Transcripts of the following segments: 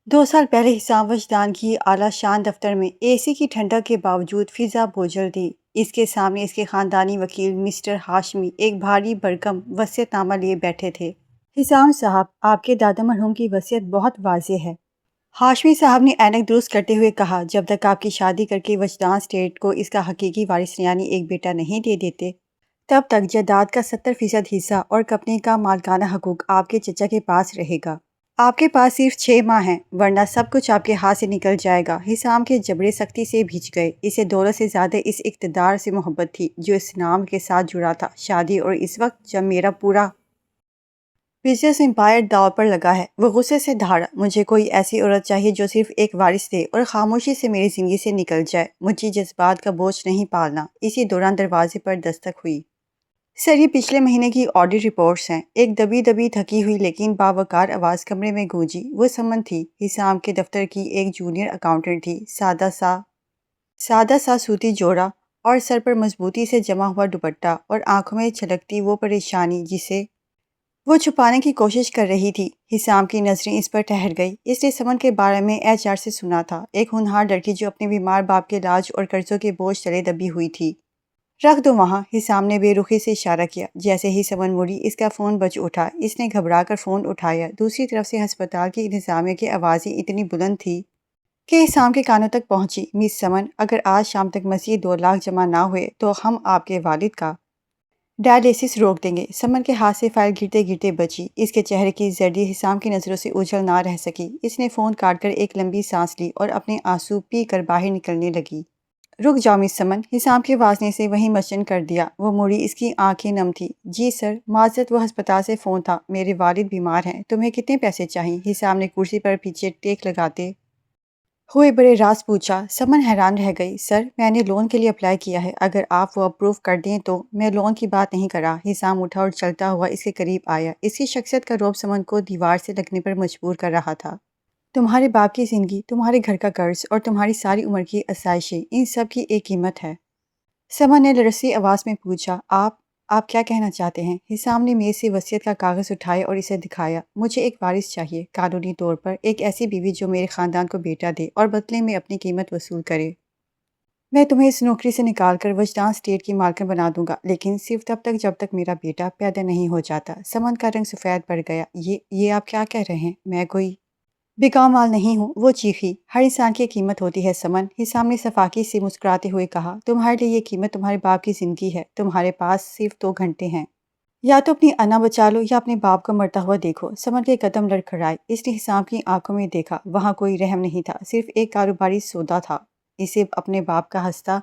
2 سال پہلے حسام وجدان کی اعلیٰ شان دفتر میں اے سی کی ٹھنڈک کے باوجود فضا بوجھل تھی۔ اس کے سامنے اس کے خاندانی وکیل مسٹر ہاشمی ایک بھاری بھرکم وصیت نامہ لیے بیٹھے تھے۔ حسام صاحب، آپ کے دادا مرحوم کی وصیت بہت واضح ہے، ہاشمی صاحب نے اینک درست کرتے ہوئے کہا۔ جب تک آپ کی شادی کر کے وجدان اسٹیٹ کو اس کا حقیقی وارث یعنی ایک بیٹا نہیں دے دیتے، تب تک جائیداد کا 70% حصہ اور کمپنی کا مالکانہ حقوق آپ کے چچا کے پاس رہے گا۔ آپ کے پاس صرف 6 ماہ ہیں، ورنہ سب کچھ آپ کے ہاتھ سے نکل جائے گا۔ حسام کے جبڑے سختی سے بھیج گئے۔ اسے دولت سے زیادہ اس اقتدار سے محبت تھی جو اس نام کے ساتھ جڑا تھا، شادی، اور اس وقت جب میرا پورا بزنس امپائر داؤ پر لگا ہے۔ وہ غصے سے دھاڑا، مجھے کوئی ایسی عورت چاہیے جو صرف ایک وارث دے اور خاموشی سے میری زندگی سے نکل جائے۔ مجھے جذبات کا بوجھ نہیں پالنا۔ اسی دوران دروازے پر دستک ہوئی۔ سر، یہ پچھلے مہینے کی آڈٹ رپورٹس ہیں۔ ایک دبی دبی تھکی ہوئی لیکن باوقار آواز کمرے میں گونجی۔ وہ سمن تھی، حسام کے دفتر کی ایک جونیئر اکاؤنٹنٹ تھی، سادہ سا سوتی جوڑا اور سر پر مضبوطی سے جمع ہوا دوپٹہ، اور آنکھوں میں چھلکتی وہ پریشانی جسے وہ چھپانے کی کوشش کر رہی تھی۔ حسام کی نظریں اس پر ٹھہر گئی۔ اس نے سمن کے بارے میں HR سے سنا تھا، ایک ہونہار لڑکی جو اپنے بیمار باپ کے علاج اور قرضوں کے بوجھ تلے دبی ہوئی تھی۔ رکھ دو وہاں، حسام نے بے رخی سے اشارہ کیا۔ جیسے ہی سمن مڑی، اس کا فون بج اٹھا۔ اس نے گھبرا کر فون اٹھایا۔ دوسری طرف سے ہسپتال کی انتظامیہ کی آوازیں اتنی بلند تھی کہ حسام کے کانوں تک پہنچی۔ مس سمن، اگر آج شام تک مزید 2 لاکھ جمع نہ ہوئے تو ہم آپ کے والد کا ڈائلیسس روک دیں گے۔ سمن کے ہاتھ سے فائل گرتے گرتے بچی۔ اس کے چہرے کی زردی حسام کی نظروں سے اوجھل نہ رہ سکی۔ اس نے فون کاٹ کر ایک لمبی سانس لی اور اپنے آنسو پی کر باہر نکلنے لگی۔ رک جاؤ مس سمن، حسام کی آواز نے اسے وہیں مشن کر دیا۔ وہ مڑی، اس کی آنکھیں نم تھیں۔ جی سر، معذرت، وہ ہسپتال سے فون تھا، میرے والد بیمار ہیں۔ تمہیں کتنے پیسے چاہئیں؟ حسام نے کرسی پر پیچھے ٹیک لگاتے ہوئے بڑے راز پوچھا۔ سمن حیران رہ گئی۔ سر، میں نے لون کے لیے اپلائی کیا ہے، اگر آپ وہ اپروو کر دیں تو۔ میں لون کی بات نہیں کر رہا۔ حسام اٹھا اور چلتا ہوا اس کے قریب آیا۔ اس کی شخصیت کا رعب سمن کو دیوار سے لگنے پر مجبور کر رہا تھا۔ تمہارے باپ کی زندگی، تمہارے گھر کا قرض اور تمہاری ساری عمر کی آسائشیں، ان سب کی ایک قیمت ہے۔ سمن نے لرزتی آواز میں پوچھا، آپ کیا کہنا چاہتے ہیں؟ حسام نے میز سے وصیت کا کاغذ اٹھایا اور اسے دکھایا۔ مجھے ایک وارث چاہیے، قانونی طور پر ایک ایسی بیوی جو میرے خاندان کو بیٹا دے اور بدلے میں اپنی قیمت وصول کرے۔ میں تمہیں اس نوکری سے نکال کر وجدان اسٹیٹ کی مالکن بنا دوں گا، لیکن صرف تب تک جب تک میرا بیٹا پیدا نہیں ہو جاتا۔ سمن کا رنگ سفید پڑ گیا۔ یہ آپ کیا کہہ رہے ہیں؟ میں کوئی بیکام مال نہیں ہوں، وہ چیخی۔ ہر انسان کی قیمت ہوتی ہے سمن، حسام نے سفاکی سے مسکراتے ہوئے کہا۔ تمہارے لیے یہ قیمت تمہارے باپ کی زندگی ہے۔ تمہارے پاس صرف 2 گھنٹے ہیں، یا تو اپنی انا بچا لو یا اپنے باپ کو مرتا ہوا دیکھو۔ سمن کے قدم لڑکھڑائے۔ اس نے حسام کی آنکھوں میں دیکھا، وہاں کوئی رحم نہیں تھا، صرف ایک کاروباری سودا تھا۔ اسے اپنے باپ کا ہنستا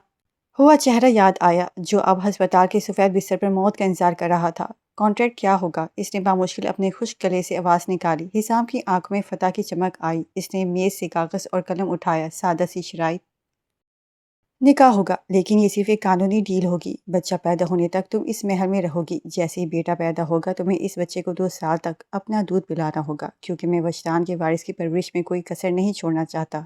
ہوا چہرہ یاد آیا، جو اب ہسپتال کے سفید بستر پر موت کا انتظار کر رہا تھا۔ کانٹریکٹ کیا ہوگا؟ اس نے بامشکل اپنے خشک گلے سے آواز نکالی۔ حسام کی آنکھوں میں فتح کی چمک آئی۔ اس نے میز سے کاغذ اور قلم اٹھایا۔ سادہ سی شرائط نکاح ہوگا، لیکن یہ صرف ایک قانونی ڈیل ہوگی۔ بچہ پیدا ہونے تک تم اس محل میں رہو گی۔ جیسے ہی بیٹا پیدا ہوگا تمہیں اس بچے کو 2 سال تک اپنا دودھ پلانا ہوگا، کیونکہ میں وجدان کے وارث کی پرورش میں کوئی کسر نہیں چھوڑنا چاہتا۔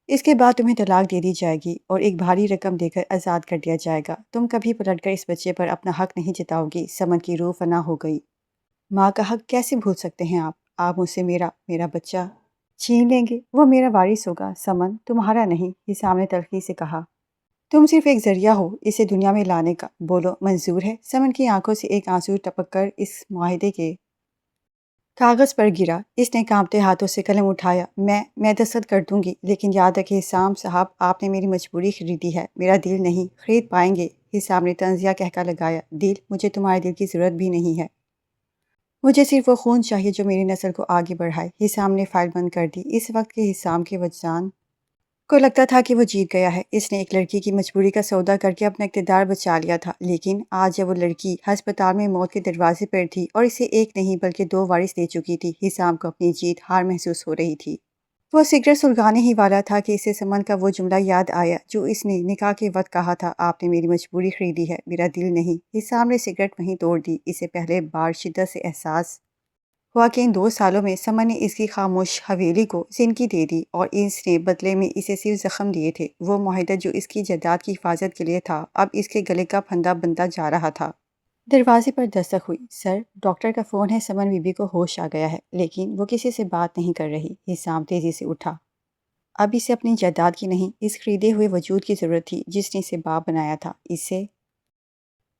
اس کے بعد تمہیں طلاق دے دی جائے گی اور ایک بھاری رقم دے کر آزاد کر دیا جائے گا۔ تم کبھی پلٹ کر اس بچے پر اپنا حق نہیں جتاؤ گی۔ سمن کی روح فنا ہو گئی۔ ماں کا حق کیسے بھول سکتے ہیں آپ مجھ سے میرا بچہ چھین لیں گے؟ وہ میرا وارث ہوگا سمن، تمہارا نہیں، حسام نے تلخی سے کہا۔ تم صرف ایک ذریعہ ہو اسے دنیا میں لانے کا۔ بولو، منظور ہے؟ سمن کی آنکھوں سے ایک آنسو ٹپک کر اس معاہدے کے کاغذ پر گرا۔ اس نے کانپتے ہاتھوں سے قلم اٹھایا۔ میں دستخط کر دوں گی، لیکن یاد رکھیں حسام صاحب، آپ نے میری مجبوری خریدی ہے، میرا دل نہیں خرید پائیں گے۔ حسام نے طنزیہ کہکا لگایا۔ دل؟ مجھے تمہارے دل کی ضرورت بھی نہیں ہے۔ مجھے صرف وہ خون چاہیے جو میری نسل کو آگے بڑھائے۔ حسام نے فائل بند کر دی۔ اس وقت کے حسام کے وجدان کو لگتا تھا کہ وہ جیت گیا ہے۔ اس نے ایک لڑکی کی مجبوری کا سودا کر کے اپنا اقتدار بچا لیا تھا، لیکن آج جب وہ لڑکی ہسپتال میں موت کے دروازے پر تھی اور اسے ایک نہیں بلکہ 2 وارث دے چکی تھی، حسام کو اپنی جیت ہار محسوس ہو رہی تھی۔ وہ سگریٹ سلگانے ہی والا تھا کہ اسے سمن کا وہ جملہ یاد آیا جو اس نے نکاح کے وقت کہا تھا، آپ نے میری مجبوری خریدی ہے، میرا دل نہیں۔ حسام نے سگریٹ وہیں توڑ دی۔ اسے پہلے بار شدت سے احساس ہوا کہ ان 2 سالوں میں سمن نے اس کی خاموش حویلی کو زندگی دے دی اور اس نے بدلے میں اسے صرف زخم دیے تھے۔ وہ معاہدہ جو اس کی جائیداد کی حفاظت کے لیے تھا، اب اس کے گلے کا پھندا بنتا جا رہا تھا۔ دروازے پر دستک ہوئی۔ سر، ڈاکٹر کا فون ہے۔ سمن بی بی کو ہوش آ گیا ہے لیکن وہ کسی سے بات نہیں کر رہی۔ حسام تیزی سے اٹھا۔ اب اسے اپنی جائیداد کی نہیں، اس خریدے ہوئے وجود کی ضرورت تھی جس نے اسے باپ بنایا تھا۔ اسے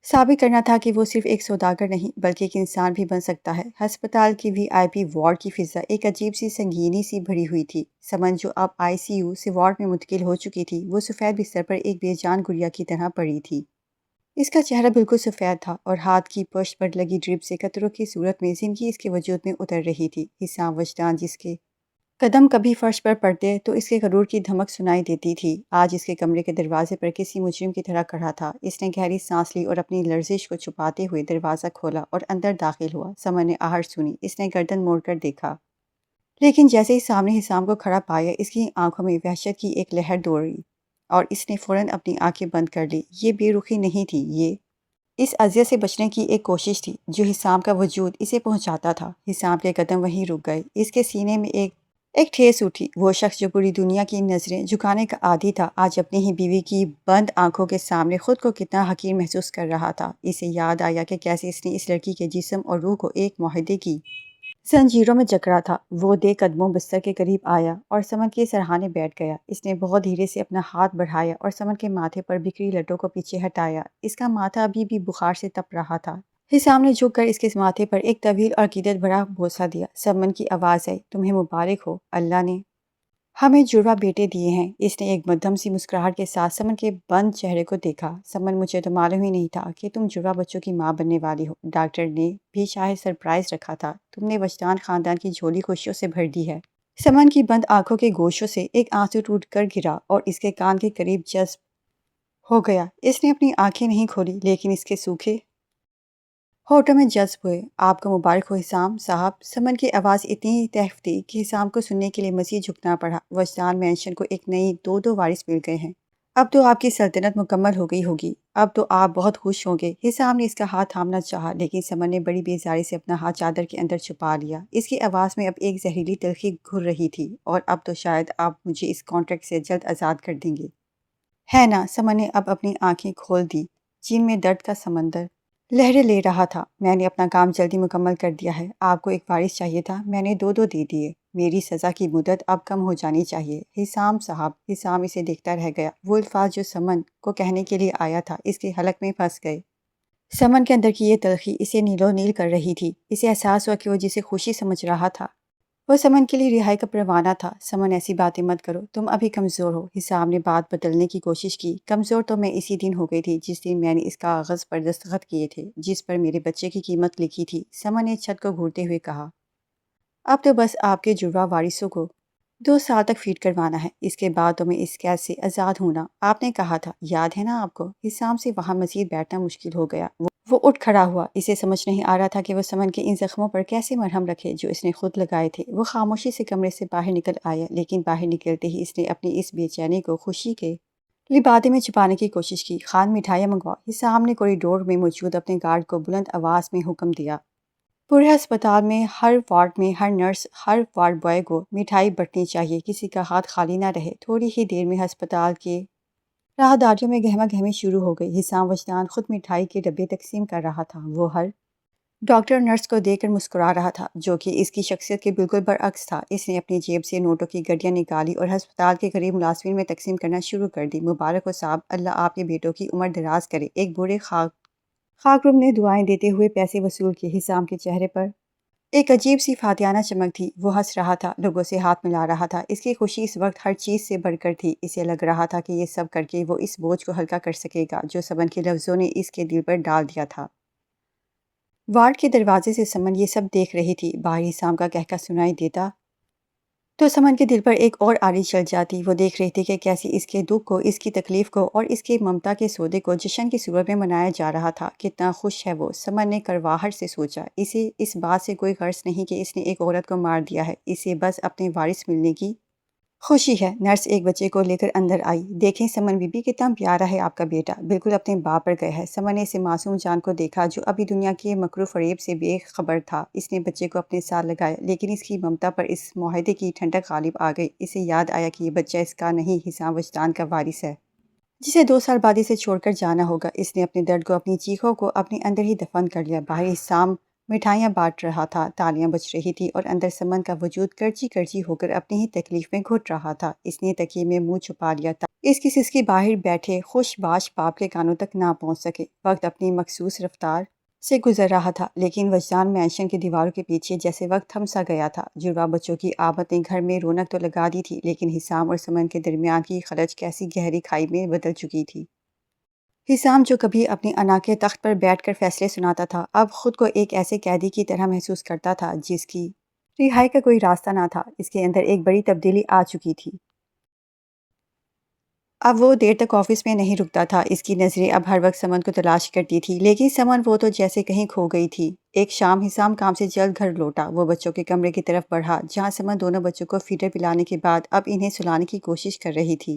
ثابت کرنا تھا کہ وہ صرف ایک سوداگر نہیں بلکہ ایک انسان بھی بن سکتا ہے۔ ہسپتال کی وی آئی پی وارڈ کی فضا ایک عجیب سی سنگینی سی بھری ہوئی تھی۔ سمن جو اب آئی سی یو سے وارڈ میں منتقل ہو چکی تھی، وہ سفید بستر پر ایک بے جان گڑیا کی طرح پڑی تھی۔ اس کا چہرہ بالکل سفید تھا اور ہاتھ کی پشت پر لگی ڈرپ سے قطروں کی صورت میں زندگی اس کے وجود میں اتر رہی تھی۔ حسام وجدان جس کے قدم کبھی فرش پر پڑتے تو اس کے غرور کی دھمک سنائی دیتی تھی، آج اس کے کمرے کے دروازے پر کسی مجرم کی طرح کھڑا تھا۔ اس نے گہری سانس لی اور اپنی لرزش کو چھپاتے ہوئے دروازہ کھولا اور اندر داخل ہوا۔ سمن نے آہٹ سنی۔ اس نے گردن موڑ کر دیکھا، لیکن جیسے ہی سامنے حسام کو کھڑا پایا، اس کی آنکھوں میں وحشت کی ایک لہر دوڑی اور اس نے فوراً اپنی آنکھیں بند کر لی۔ یہ بے رخی نہیں تھی، یہ اس اذیت سے بچنے کی ایک کوشش تھی جو حسام کا وجود اسے پہنچاتا تھا۔ حسام کے قدم وہیں رک گئے۔ اس کے سینے میں ایک ٹھیس اٹھی۔ وہ شخص جو پوری دنیا کی نظریں جھکانے کا عادی تھا، آج اپنی ہی بیوی کی بند آنکھوں کے سامنے خود کو کتنا حقیر محسوس کر رہا تھا۔ اسے یاد آیا کہ کیسے اس نے اس لڑکی کے جسم اور روح کو ایک معاہدے کی زنجیروں میں جکڑا تھا۔ وہ دے قدموں بستر کے قریب آیا اور سمن کے سرہانے بیٹھ گیا۔ اس نے بہت دھیرے سے اپنا ہاتھ بڑھایا اور سمن کے ماتھے پر بکھری لٹوں کو پیچھے ہٹایا۔ اس کا ماتھا ابھی بھی بخار سے تپ رہا تھا۔ حسام نے جھک کر اس کے ماتھے پر ایک طویل اور عقیدت بھرا بوسہ دیا۔ سمن کی آواز آئی، تمہیں مبارک ہو، اللہ نے ہمیں جڑواں بیٹے دیے ہیں۔ اس نے ایک مدھم سی مسکراہٹ کے ساتھ سمن کے بند چہرے کو دیکھا۔ سمن، مجھے تو معلوم ہی نہیں تھا کہ تم جڑواں بچوں کی ماں بننے والی ہو۔ ڈاکٹر نے بھی شاید سرپرائز رکھا تھا۔ تم نے وجدان خاندان کی جھولی خوشیوں سے بھر دی ہے۔ سمن کی بند آنکھوں کے گوشوں سے ایک آنسو ٹوٹ کر گرا اور اس کے کان کے قریب جذب ہو گیا۔ اس نے اپنی آنکھیں نہیں کھولی لیکن اس کے سوکھے ہونٹوں میں جذب ہوئے۔ آپ کو مبارک ہو حسام صاحب۔ سمن کی آواز اتنی تحف تھی کہ حسام کو سننے کے لیے مزید جھکنا پڑا۔ وجدان مینشن کو ایک نئی دو وارث مل گئے ہیں۔ اب تو آپ کی سلطنت مکمل ہو گئی ہوگی۔ اب تو آپ بہت خوش ہوں گے۔ حسام نے اس کا ہاتھ تھامنا چاہا لیکن سمن نے بڑی بیزاری سے اپنا ہاتھ چادر کے اندر چھپا لیا۔ اس کی آواز میں اب ایک زہریلی تلخی گھر رہی تھی۔ اور اب تو شاید آپ مجھے اس کانٹریکٹ سے جلد آزاد کر دیں گے، ہے نا؟ سمن نے اب اپنی آنکھیں کھول دی جن میں درد کا سمندر لہریں لے رہا تھا۔ میں نے اپنا کام جلدی مکمل کر دیا ہے۔ آپ کو ایک وارث چاہیے تھا، میں نے دو دے دیے۔ میری سزا کی مدت اب کم ہو جانی چاہیے حسام صاحب۔ حسام اسے دیکھتا رہ گیا۔ وہ الفاظ جو سمن کو کہنے کے لیے آیا تھا اس کے حلق میں پھنس گئے۔ سمن کے اندر کی یہ تلخی اسے نیلو نیل کر رہی تھی۔ اسے احساس ہوا کہ وہ جسے خوشی سمجھ رہا تھا وہ سمن کے لیے رہائی کا پروانہ تھا۔ سمن، ایسی باتیں مت کرو، تم ابھی کمزور ہو۔ حسام نے بات بدلنے کی کوشش کی۔ کمزور تو میں اسی دن ہو گئی تھی جس دن میں نے اس کاغذ پر دستخط کیے تھے جس پر میرے بچے کی قیمت لکھی تھی، سمن نے چھت کو گھورتے ہوئے کہا۔ اب تو بس آپ کے جڑواں وارثوں کو 2 سال تک فیڈ کروانا ہے، اس کے بعد تو میں اس قید سے آزاد ہونا آپ نے کہا تھا، یاد ہے نا آپ کو؟ حسام سے وہاں مزید بیٹھنا مشکل ہو گیا۔ وہ اٹھ کھڑا ہوا۔ اسے سمجھ نہیں آ رہا تھا کہ وہ سمن کے ان زخموں پر کیسے مرہم رکھے جو اس نے خود لگائے تھے۔ وہ خاموشی سے کمرے سے باہر نکل آیا لیکن باہر نکلتے ہی اس نے اپنی اس بے چینی کو خوشی کے لبادے میں چھپانے کی کوشش کی۔ خان، مٹھائیاں منگواؤ۔ حسام نے کوریڈور میں موجود اپنے گارڈ کو بلند آواز میں حکم دیا۔ پورے ہسپتال میں ہر وارڈ میں ہر نرس، ہر وارڈ بوائے کو مٹھائی بٹنی چاہیے، کسی کا ہاتھ خالی نہ رہے۔ تھوڑی ہی دیر میں ہسپتال کے راہداریوں میں گہما گہمی شروع ہو گئی۔ حسام وجدان خود مٹھائی کے ڈبے تقسیم کر رہا تھا۔ وہ ہر ڈاکٹر اور نرس کو دیکھ کر مسکرا رہا تھا جو کہ اس کی شخصیت کے بالکل برعکس تھا۔ اس نے اپنی جیب سے نوٹوں کی گڈیاں نکالی اور ہسپتال کے قریب ملازمین میں تقسیم کرنا شروع کر دی۔ مبارک ہو صاحب، اللہ آپ کے بیٹوں کی عمر دراز کرے۔ ایک بوڑھے خاکروم نے دعائیں دیتے ہوئے پیسے وصول کیے۔ حسام کے چہرے پر ایک عجیب سی فاتحانہ چمک تھی۔ وہ ہنس رہا تھا، لوگوں سے ہاتھ ملا رہا تھا۔ اس کی خوشی اس وقت ہر چیز سے بڑھ کر تھی۔ اسے لگ رہا تھا کہ یہ سب کر کے وہ اس بوجھ کو ہلکا کر سکے گا جو سمن کے لفظوں نے اس کے دل پر ڈال دیا تھا۔ وارڈ کے دروازے سے سمن یہ سب دیکھ رہی تھی۔ باہر حسام کا کہکا سنائی دیتا تو سمن کے دل پر ایک اور آری چل جاتی۔ وہ دیکھ رہی تھی کہ کیسے اس کے دکھ کو، اس کی تکلیف کو اور اس کے ممتا کے سودے کو جشن کی صورت میں منایا جا رہا تھا۔ کتنا خوش ہے وہ، سمن نے کرواہٹ سے سوچا۔ اسے اس بات سے کوئی غرض نہیں کہ اس نے ایک عورت کو مار دیا ہے، اسے بس اپنے وارث ملنے کی خوشی ہے۔ نرس ایک بچے کو لے کر اندر آئی۔ دیکھیں سمن بی بی، کتنا پیارا ہے آپ کا بیٹا، بالکل اپنے باپ پر گیا ہے۔ سمن نے اسے معصوم جان کو دیکھا جو ابھی دنیا کے مکر و فریب سے بے خبر تھا۔ اس نے بچے کو اپنے ساتھ لگایا لیکن اس کی ممتا پر اس معاہدے کی ٹھنڈک غالب آ گئی۔ اسے یاد آیا کہ یہ بچہ اس کا نہیں، حسام وجدان کا وارث ہے جسے 2 سال بعد اسے چھوڑ کر جانا ہوگا۔ اس نے اپنے درد کو، اپنی چیخوں کو اپنے اندر ہی دفن کر لیا۔ باہر حسام مٹھائیاں بانٹ رہا تھا، تالیاں بج رہی تھی اور اندر سمن کا وجود کرچی کرچی ہو کر اپنی ہی تکلیف میں گھٹ رہا تھا۔ اس نے تکیے میں منہ چھپا لیا تھا اس کی سسکی باہر بیٹھے خوش باش باپ کے کانوں تک نہ پہنچ سکے۔ وقت اپنی مخصوص رفتار سے گزر رہا تھا، لیکن وجدان مینشن کی دیواروں کے پیچھے جیسے وقت تھم سا گیا تھا۔ جڑواں بچوں کی آمد نے گھر میں رونق تو لگا دی تھی، لیکن حسام اور سمن کے درمیان کی خلج کیسی گہری کھائی میں بدل چکی تھی۔ حسام جو کبھی اپنی انا کے تخت پر بیٹھ کر فیصلے سناتا تھا، اب خود کو ایک ایسے قیدی کی طرح محسوس کرتا تھا جس کی رہائی کا کوئی راستہ نہ تھا۔ اس کے اندر ایک بڑی تبدیلی آ چکی تھی۔ اب وہ دیر تک آفس میں نہیں رکتا تھا۔ اس کی نظریں اب ہر وقت سمن کو تلاش کرتی تھی، لیکن سمن وہ تو جیسے کہیں کھو گئی تھی۔ ایک شام حسام کام سے جلد گھر لوٹا۔ وہ بچوں کے کمرے کی طرف بڑھا جہاں سمن دونوں بچوں کو فیڈر پلانے کے بعد اب انہیں سلانے کی کوشش کر رہی تھی۔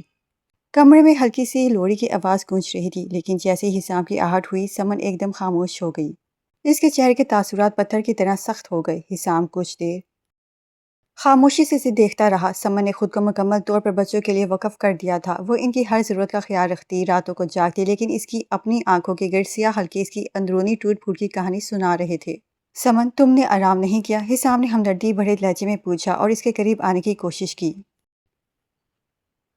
کمرے میں ہلکی سی لوری کی آواز گونج رہی تھی، لیکن جیسے ہی حسام کی آہٹ ہوئی، سمن ایک دم خاموش ہو گئی۔ اس کے چہرے کے تاثرات پتھر کی طرح سخت ہو گئے۔ حسام کچھ دیر خاموشی سے اسے دیکھتا رہا۔ سمن نے خود کو مکمل طور پر بچوں کے لیے وقف کر دیا تھا۔ وہ ان کی ہر ضرورت کا خیال رکھتی، راتوں کو جاگتی، لیکن اس کی اپنی آنکھوں کے گرد سیاہ حلقے اس کی اندرونی ٹوٹ پھوٹ کی کہانی سنا رہے تھے۔ سمن، تم نے آرام نہیں کیا؟ حسام نے ہمدردی بھرے لہجے میں پوچھا اور اس کے قریب آنے کی کوشش کی۔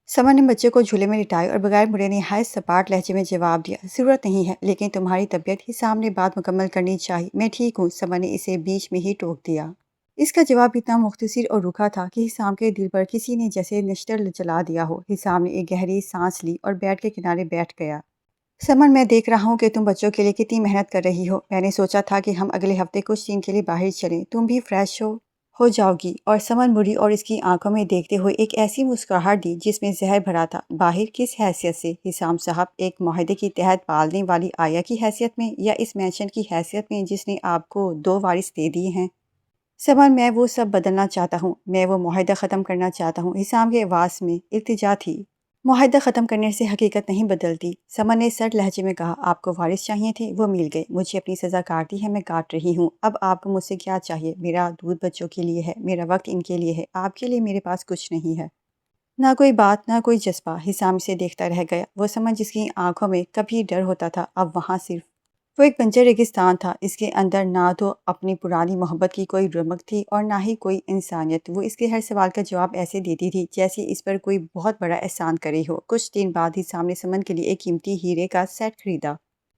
سمن نے بچے کو جھولے میں لٹائے اور بغیر مڑے نہایت سپاٹ لہجے میں جواب دیا، ضرورت نہیں ہے، لیکن تمہاری طبیعت۔ حسام نے بات مکمل کرنی چاہی۔ میں ٹھیک ہوں، سمن نے اسے بیچ میں ہی ٹوک دیا۔ اس کا جواب اتنا مختصر اور روکھا تھا کہ حسام کے دل پر کسی نے جیسے نشتر چلا دیا ہو۔ حسام نے ایک گہری سانس لی اور بیڈ کے کنارے بیٹھ گیا۔ سمن، میں دیکھ رہا ہوں کہ تم بچوں کے لیے کتنی محنت کر رہی ہو۔ میں نے سوچا تھا کہ ہم اگلے ہفتے کچھ دن کے لیے باہر چلیں، تم بھی فریش ہو جاؤ گی۔ اور سمن مڑی اور اس کی آنکھوں میں دیکھتے ہوئے ایک ایسی مسکراہٹ دی جس میں زہر بھرا تھا۔ باہر کس حیثیت سے؟ حسام صاحب، ایک معاہدے کے تحت پالنے والی آیا کی حیثیت میں، یا اس مینشن کی حیثیت میں جس نے آپ کو 2 وارث دے دیے ہیں؟ سمن، میں وہ سب بدلنا چاہتا ہوں، میں وہ معاہدہ ختم کرنا چاہتا ہوں۔ حسام کے آواز میں التجا تھی۔ معاہدہ ختم کرنے سے حقیقت نہیں بدلتی، سمن نے سرد لہجے میں کہا۔ آپ کو وارث چاہیے تھے، وہ مل گئے۔ مجھے اپنی سزا کاٹی ہے، میں کاٹ رہی ہوں۔ اب آپ کو مجھ سے کیا چاہیے؟ میرا دودھ بچوں کے لیے ہے، میرا وقت ان کے لیے ہے، آپ کے لیے میرے پاس کچھ نہیں ہے۔ نہ کوئی بات، نہ کوئی جذبہ۔ حسام اسے دیکھتا رہ گیا۔ وہ سمن جس کی آنکھوں میں کبھی ڈر ہوتا تھا، اب وہاں صرف وہ ایک بنجر ریگستان تھا۔ اس کے اندر نہ تو اپنی پرانی محبت کی کوئی رمق تھی اور نہ ہی کوئی انسانیت۔ وہ اس کے ہر سوال کا جواب ایسے دیتی تھی جیسے اس پر کوئی بہت بڑا احسان کرے ہو۔ کچھ دن بعد ہی سامنے سمن کے لیے ایک قیمتی ہیرے کا سیٹ خریدا۔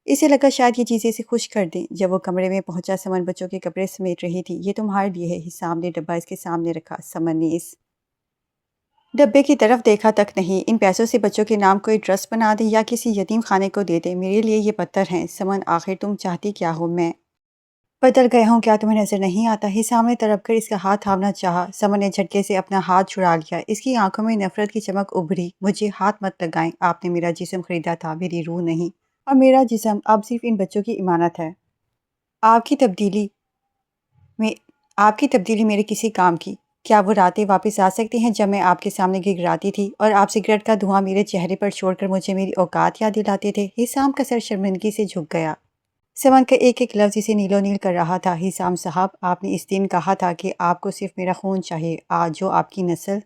اسے لگا شاید یہ چیزیں اسے خوش کر دیں۔ جب وہ کمرے میں پہنچا، سمن بچوں کے کپڑے سمیٹ رہی تھی۔ یہ تمہارے لیے ہے۔ حسام نے ڈبہ اس کے سامنے رکھا۔ سمن نے اس ڈبے کی طرف دیکھا تک نہیں۔ ان پیسوں سے بچوں کے نام کوئی ٹرسٹ بنا دیں یا کسی یتیم خانے کو دے دیں۔ میرے لیے یہ پتھر ہیں۔ سمن، آخر تم چاہتی کیا ہو؟ میں بدل گیا ہوں، کیا تمہیں نظر نہیں آتا؟ حسام نے تڑپ کر اس کا ہاتھ تھامنا چاہا۔ سمن نے جھٹکے سے اپنا ہاتھ چھڑا لیا۔ اس کی آنکھوں میں نفرت کی چمک ابھری۔ مجھے ہاتھ مت لگائیں، آپ نے میرا جسم خریدا تھا، میری روح نہیں، اور میرا جسم اب صرف ان بچوں کی امانت ہے۔ آپ کی تبدیلی میں آپ کی تبدیلی میرے کسی کام کی؟ کیا وہ راتیں واپس آ سکتی ہیں جب میں آپ کے سامنے گڑگڑاتی تھی اور آپ سگریٹ کا دھواں میرے چہرے پر چھوڑ کر مجھے میری اوقات یاد دلاتے تھے؟ حسام کا سر شرمندگی سے جھک گیا۔ سمن کا ایک ایک لفظ اسے نیلو نیل کر رہا تھا۔ حسام صاحب، آپ نے اس دن کہا تھا کہ آپ کو صرف میرا خون چاہیے، آج جو آپ کی نسل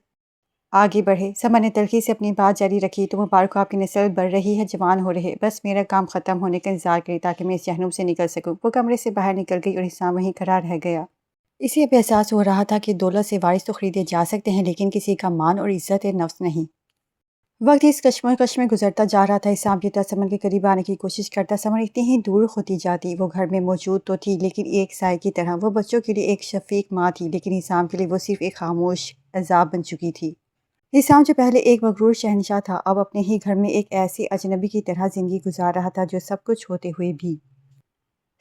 آگے بڑھے۔ سمن نے تلخی سے اپنی بات جاری رکھی۔ تو مبارک ہو، آپ کی نسل بڑھ رہی ہے، جوان ہو رہے۔ بس میرا کام ختم ہونے کا انتظار کرے تاکہ میں اس جہنم سے نکل سکوں۔ وہ کمرے سے باہر نکل گئی اور حسام وہیں کھڑا رہ گیا۔ اسے اب احساس ہو رہا تھا کہ دولت سے وارث تو خریدے جا سکتے ہیں، لیکن کسی کا مان اور عزت نفس نہیں۔ وقت اس کشمکش میں گزرتا جا رہا تھا۔ حسام جتنا سمن کے قریب آنے کی کوشش کرتا، سمن اتنی ہی دور ہوتی جاتی۔ وہ گھر میں موجود تو تھی، لیکن ایک سائے کی طرح۔ وہ بچوں کے لیے ایک شفیق ماں تھی، لیکن حسام کے لیے وہ صرف ایک خاموش عذاب بن چکی تھی۔ حسام جو پہلے ایک مغرور شہنشاہ تھا، اب اپنے ہی گھر میں ایک ایسے اجنبی کی طرح زندگی گزار رہا تھا جو سب کچھ ہوتے ہوئے بھی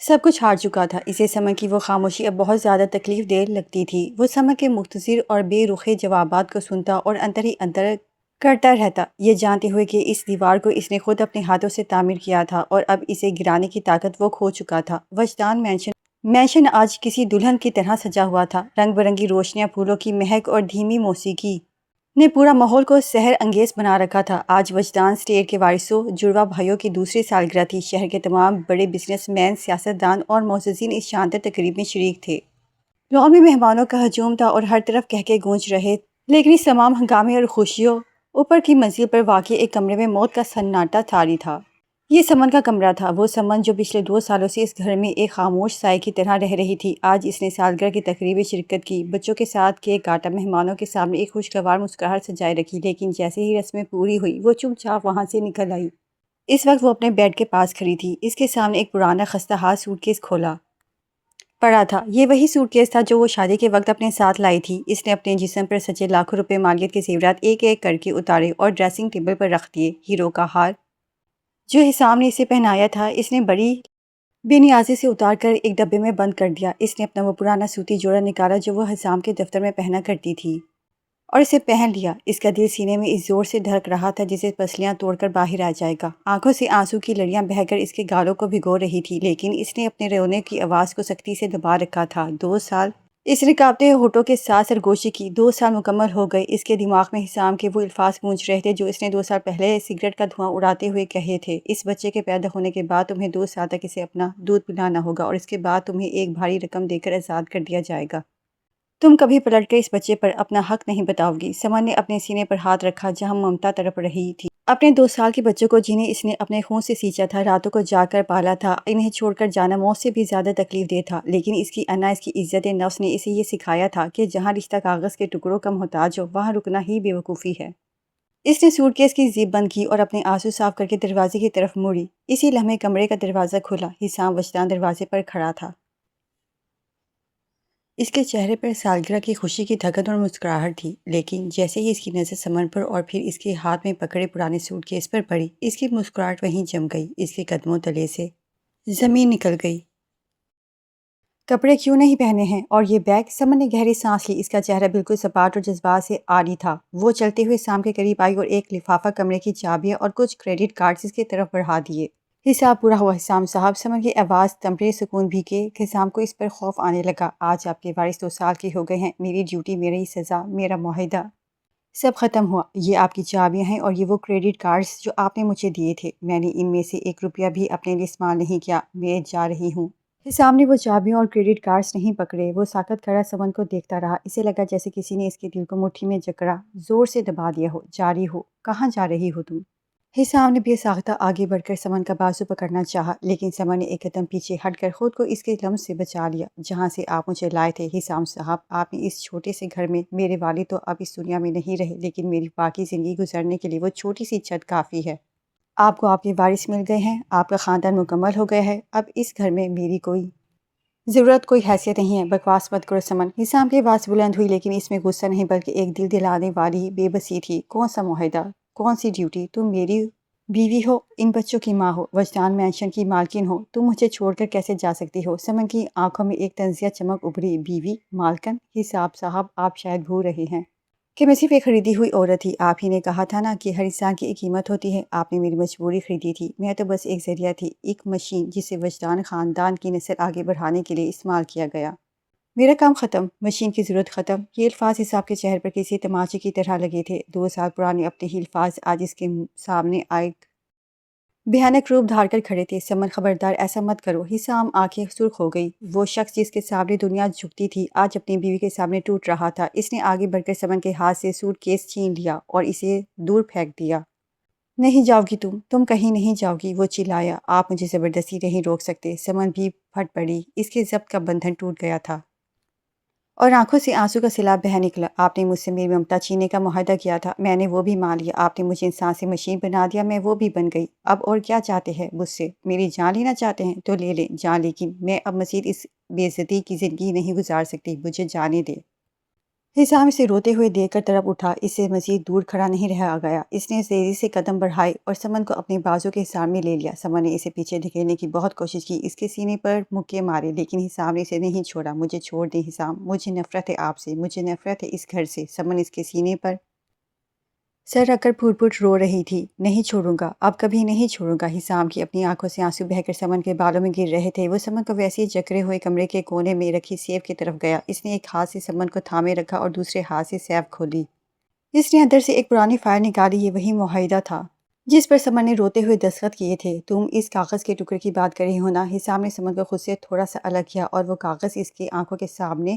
سب کچھ ہار چکا تھا۔ اسے سمن کی وہ خاموشی اب بہت زیادہ تکلیف دہ لگتی تھی۔ وہ سمن کے مختصر اور بے رخے جوابات کو سنتا اور اندر ہی اندر کرتا رہتا، یہ جانتے ہوئے کہ اس دیوار کو اس نے خود اپنے ہاتھوں سے تعمیر کیا تھا اور اب اسے گرانے کی طاقت وہ کھو چکا تھا۔ وجدان مینشن آج کسی دلہن کی طرح سجا ہوا تھا۔ رنگ برنگی روشنیاں، پھولوں کی مہک اور دھیمی موسیقی نے پورا ماحول کو سحر انگیز بنا رکھا تھا۔ آج وجدان اسٹیٹ کے وارثوں، جڑواں بھائیوں کی دوسری سالگرہ تھی۔ شہر کے تمام بڑے بزنس مین، سیاستدان اور معززین اس شاندار تقریب میں شریک تھے۔ لان میں مہمانوں کا ہجوم تھا اور ہر طرف کہکے گونج رہے، لیکن اس تمام ہنگامے اور خوشیوں اوپر کی منزل پر واقع ایک کمرے میں موت کا سناٹا طاری تھا۔ یہ سمن کا کمرہ تھا، وہ سمن جو پچھلے 2 سالوں سے اس گھر میں ایک خاموش سائے کی طرح رہ رہی تھی۔ آج اس نے سالگرہ کی تقریب میں شرکت کی، بچوں کے ساتھ کیک کاٹا، مہمانوں کے سامنے ایک خوشگوار مسکراہٹ سجائے رکھی، لیکن جیسے ہی رسمیں پوری ہوئی وہ چپ چاپ وہاں سے نکل آئی۔ اس وقت وہ اپنے بیڈ کے پاس کھڑی تھی، اس کے سامنے ایک پرانا خستہ حال سوٹ کیس کھولا پڑا تھا۔ یہ وہی سوٹ کیس تھا جو وہ شادی کے وقت اپنے ساتھ لائی تھی۔ اس نے اپنے جسم پر سچے لاکھوں روپے مالیت کے زیورات ایک ایک کر کے اتارے اور ڈریسنگ ٹیبل پر رکھ دیے۔ ہیرو کا ہار جو حسام نے اسے پہنایا تھا، اس نے بڑی بے نیازی سے اتار کر ایک ڈبے میں بند کر دیا۔ اس نے اپنا وہ پرانا سوتی جوڑا نکالا جو وہ حسام کے دفتر میں پہنا کرتی تھی اور اسے پہن لیا۔ اس کا دل سینے میں اس زور سے دھڑک رہا تھا جسے پسلیاں توڑ کر باہر آ جائے گا۔ آنکھوں سے آنسو کی لڑیاں بہہ کر اس کے گالوں کو بھگو رہی تھی، لیکن اس نے اپنے رونے کی آواز کو سختی سے دبا رکھا تھا۔ 2 سال اس نے کانپتے ہونٹوں کے ساتھ سرگوشی کی۔ 2 سال مکمل ہو گئے۔ اس کے دماغ میں حسام کے وہ الفاظ گونج رہے تھے جو اس نے 2 سال پہلے سگریٹ کا دھواں اڑاتے ہوئے کہے تھے۔ اس بچے کے پیدا ہونے کے بعد تمہیں 2 سال تک اسے اپنا دودھ پلانا ہوگا اور اس کے بعد تمہیں ایک بھاری رقم دے کر آزاد کر دیا جائے گا۔ تم کبھی پلٹ کر اس بچے پر اپنا حق نہیں بتاؤ گی۔ سمن نے اپنے سینے پر ہاتھ رکھا جہاں ممتا تڑپ رہی تھی۔ اپنے 2 سال کے بچوں کو جنہیں اس نے اپنے خون سے سینچا تھا، راتوں کو جاگ کر پالا تھا، انہیں چھوڑ کر جانا موت سے بھی زیادہ تکلیف دہ تھا، لیکن اس کی انا، اس کی عزت نفس نے اسے یہ سکھایا تھا کہ جہاں رشتہ کاغذ کے ٹکڑوں کا محتاج ہو وہاں رکنا ہی بے وقوفی ہے۔ اس نے سوٹ کیس کی زپ بند کی اور اپنے آنسو صاف کر کے دروازے کی طرف مڑی۔ اسی لمحے کمرے کا دروازہ کھلا۔ حسام وجدان دروازے پر کھڑا تھا۔ اس کے چہرے پر سالگرہ کی خوشی کی دھڑکن اور مسکراہٹ تھی، لیکن جیسے ہی اس کی نظر سمن پر اور پھر اس کے ہاتھ میں پکڑے پرانے سوٹ کیس پر پڑی، اس کی مسکراہٹ وہیں جم گئی، اس کے قدموں تلے سے زمین نکل گئی۔ کپڑے کیوں نہیں پہنے ہیں؟ اور یہ بیگ؟ سمن نے گہری سانس لی، اس کا چہرہ بالکل سپاٹ اور جذبات سے عاری تھا۔ وہ چلتے ہوئے حسام کے قریب آئی اور ایک لفافہ، کمرے کی چابیاں اور کچھ کریڈٹ کارڈز اس کی طرف بڑھا دیے۔ حساب پورا ہوا حسام صاحب۔ سمن کی آواز تمبرے سکون بھی کہ حسام کو اس پر خوف آنے لگا۔ آج آپ کے وارث 2 سال کے ہو گئے ہیں۔ میری ڈیوٹی، میری سزا، میرا معاہدہ سب ختم ہوا۔ یہ آپ کی چابیاں ہیں اور یہ وہ کریڈٹ کارڈز جو آپ نے مجھے دیے تھے۔ میں نے ان میں سے 1 روپیہ بھی اپنے لیے استعمال نہیں کیا۔ میں جا رہی ہوں۔ حسام نے وہ چابیاں اور کریڈٹ کارڈز نہیں پکڑے۔ وہ ساکت کھڑا سمن کو دیکھتا رہا۔ اسے لگا جیسے کسی نے اس کے دل کو مٹھی میں جکڑا زور سے دبا دیا ہو۔ جاری ہو؟ کہاں جا رہی ہو تم؟ حسام نے بے ساختہ آگے بڑھ کر سمن کا بازو پکڑنا چاہا، لیکن سمن نے ایک قدم پیچھے ہٹ کر خود کو اس کے لمس سے بچا لیا۔ جہاں سے آپ مجھے لائے تھے حسام صاحب، آپ نے اس چھوٹے سے گھر میں، میرے والد تو اب اس دنیا میں نہیں رہے، لیکن میری باقی زندگی گزارنے کے لیے وہ چھوٹی سی چھت کافی ہے۔ آپ کو آپ کے وارث مل گئے ہیں، آپ کا خاندان مکمل ہو گیا ہے، اب اس گھر میں میری کوئی ضرورت، کوئی حیثیت نہیں ہے۔ بکواس مت کرو سمن۔ حسام کی آواز بلند ہوئی، لیکن اس میں غصہ نہیں بلکہ ایک دل دلانے والی بے بسی تھی۔ کون سا معاہدہ؟ کون سی ڈیوٹی؟ تم میری بیوی ہو، ان بچوں کی ماں ہو، وجدان مینشن کی مالکن ہو، تم مجھے چھوڑ کر کیسے جا سکتی ہو؟ سمن کی آنکھوں میں ایک طنزیہ چمک ابھری۔ بیوی؟ مالکن؟ حساب صاحب آپ شاید بھول رہے ہیں کہ میں صرف ایک خریدی ہوئی عورت تھی۔ آپ ہی نے کہا تھا نا کہ ہر انسان کی ایک قیمت ہوتی ہے۔ آپ نے میری مجبوری خریدی تھی، میں تو بس ایک ذریعہ تھی، ایک مشین جسے وجدان خاندان کی نسل آگے بڑھانے کے لیے استعمال کیا گیا۔ میرا کام ختم، مشین کی ضرورت ختم۔ یہ الفاظ حساب کے چہرے پر کسی تماچے کی طرح لگے تھے۔ 2 سال پرانے اپنے ہی الفاظ آج اس کے سامنے ایک بھیانک روپ دھار کر کھڑے تھے۔ سمن خبردار، ایسا مت کرو۔ حسام آنکھیں سرخ ہو گئی۔ وہ شخص جس کے سامنے دنیا جھکتی تھی آج اپنی بیوی کے سامنے ٹوٹ رہا تھا۔ اس نے آگے بڑھ کر سمن کے ہاتھ سے سوٹ کیس چھین لیا اور اسے دور پھینک دیا۔ نہیں جاؤ گی تم کہیں نہیں جاؤ گی، وہ چلایا۔ آپ مجھے زبردستی نہیں روک سکتے۔ سمن بھی پھٹ پڑی، اس کے ضبط کا بندھن ٹوٹ گیا تھا اور آنکھوں سے آنسو کا سیلاب بہہ نکلا۔ آپ نے مجھ سے میری ممتا چھیننے کا معاہدہ کیا تھا، میں نے وہ بھی مان لیا۔ آپ نے مجھے انسان سے مشین بنا دیا، میں وہ بھی بن گئی۔ اب اور کیا چاہتے ہیں مجھ سے؟ میری جان لینا چاہتے ہیں تو لے لیں جان، لیکن میں اب مزید اس بے عزتی کی زندگی نہیں گزار سکتی، مجھے جانے دے۔ حسام اسے روتے ہوئے دیکھ کر تڑپ اٹھا، اس سے مزید دور کھڑا نہیں رہا گیا۔ اس نے تیزی سے قدم بڑھائے اور سمن کو اپنے بازو کے سامنے لے لیا۔ سمن نے اسے پیچھے دھکیلنے کی بہت کوشش کی، اس کے سینے پر مکے مارے، لیکن حسام نے اسے نہیں چھوڑا۔ مجھے چھوڑ دیں حسام، مجھے نفرت ہے آپ سے، مجھے نفرت ہے اس گھر سے۔ سمن اس کے سینے پر سر رکھ کر پھوٹ پھوٹ رو رہی تھی۔ نہیں چھوڑوں گا، اب کبھی نہیں چھوڑوں گا۔ حسام کی اپنی آنکھوں سے آنسو بہہ کر سمن کے بالوں میں گر رہے تھے۔ وہ سمن کو ویسے ہی جکڑے ہوئے کمرے کے کونے میں رکھی سیف کی طرف گیا۔ اس نے ایک ہاتھ سے سمن کو تھامے رکھا اور دوسرے ہاتھ سے سیف کھولی۔ اس نے اندر سے ایک پرانی فائل نکالی، یہ وہی معاہدہ تھا جس پر سمن نے روتے ہوئے دستخط کیے تھے۔ تم اس کاغذ کے ٹکڑے کی بات کر رہی ہو نا؟ حسام نے سمن کو خود سے تھوڑا سا الگ کیا اور وہ کاغذ اس کی آنکھوں کے سامنے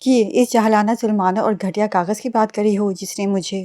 کیے۔ اس جاہلانہ، ظلمانہ اور گھٹیا کاغذ کی بات کر رہی ہو جس نے مجھے